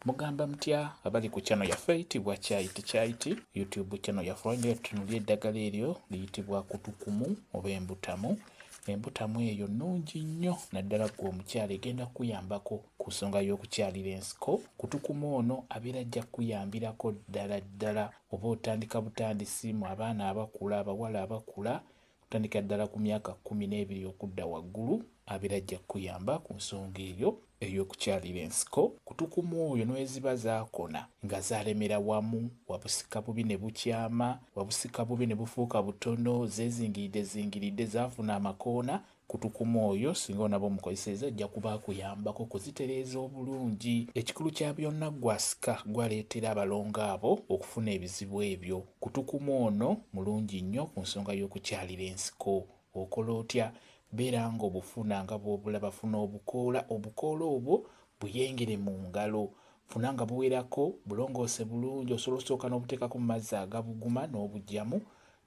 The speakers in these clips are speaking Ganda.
Mugamba mutya abali ku channel yaffe eyitibwa Kyayiti YouTube channel yaffe wange tunuulye eddagala eryo liyitibwa kutukumu oba embutamu. Embutamu eyo nnungi nnyo naddala gwe omukyala egenda kuyambako ku nsonga y'okukyalira ensiko. Kutukumu ono abeera ajja kuyambirako ddala oba otandika butandisi mu abaana abakula abawala abakula kutandika ddala ku myaka 12 okudda waggulu abeera ajja kuyamba ku nsonga eyo ey'okukyalira ensiko. Kutukumu oyo n'eziba zaakona nga zalemera wamu wabusika bubi ne bukyama wabusika bubi ne bufuuka butono zezingiridde zaafuna amakoona. Kutukumu oyo singa onaba omukozeseza ajja kuba akuyambako kuzitereeza obulungi. Ekikulu kya byonna gwasika gwaleetera abalongo abo okufuna ebizibu ebyo. Kutukumu ono mulungi nnyo ku nsonga y'okukyalira ensiko. Okola otya? Beera nga obufuna nga bw'obulaba, funa obukoola obwo buyengere mu ngalo, funa nga buwerako bulongoose bulungi. Osobola osooka n'obuteekako mu mazzi agabuguma n'obugyamu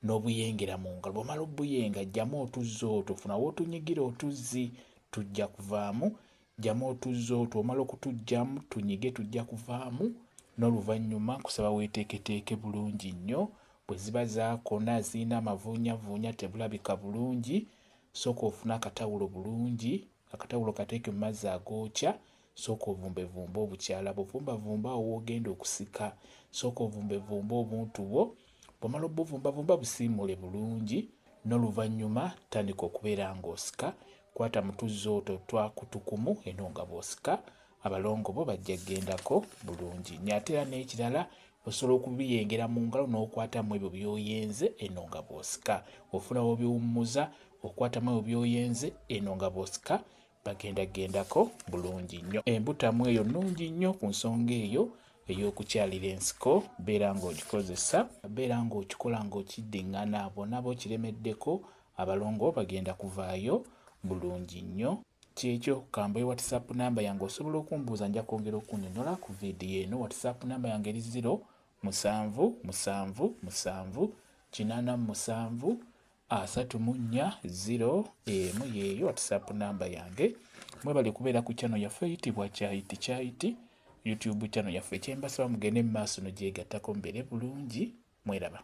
n'obuyengera mu ngalo. Bw'omala obuyenga ggyamu otuzzi otwo, funa w'otunyigira otuzzi tujja kuvaamu. Ggyamu otuzzi otwo, omala okutuggyamu tunyige tujja kuvaamu. N'oluvannyuma kusaba weeteeketeeke bulungi nnyo. Bwe ziba zaakona zirina amavuunyavuunya tebulabika bulungi, sooka ofune akatawulo bulungi, akatawulo kateeke mu mazzi agookya, sooka ovumbevumbe obukyala. Bw'ovumbavumba awo w'ogenda okusika, sooka ovumbevumbe obuntu bwo. Bw'omala obuvumbavumba busiimule bulungi, n'oluvannyuma tandika okubeera ng'osika. Kwata mu tuzzi otwo twa kutukumu eno nga bw'osika, abalongo bo bajja kgendako bulungi nnyo. Ate era n'ekirala osobola okubiyengera mu ngalo n'okwatamu ebyo by'oyenze eno nga bw'osika. Ofuna w'obiwummuza okwatamu ebyo by'oyenze eno nga bw'osika, bagendagendako bulungi nnyo. Embutamu eyo nnungi nnyo ku nsonga eyo ey'okukyalira ensiko. Beera ng'ogikozesa, beera ng'okikola ng'okiddiŋŋana. Bonna b'okiremeddeko abalongo bagenda kuvaayo bulungi nnyo. Kyekyo kambayo WhatsApp namba yange osobola okumbuuza, nja kwongera okunnyonnyola ku vidiyo eno. WhatsApp namba yange eri 0777873401 yeeyo WhatsApp namba yange. Mwebale kubeera ku channel yaffe eyitibwa Kyayiti YouTube channel yaffe. Kyembasaba mugende mu maaso n'ogyegattako mubeere bulungi. Mweraba.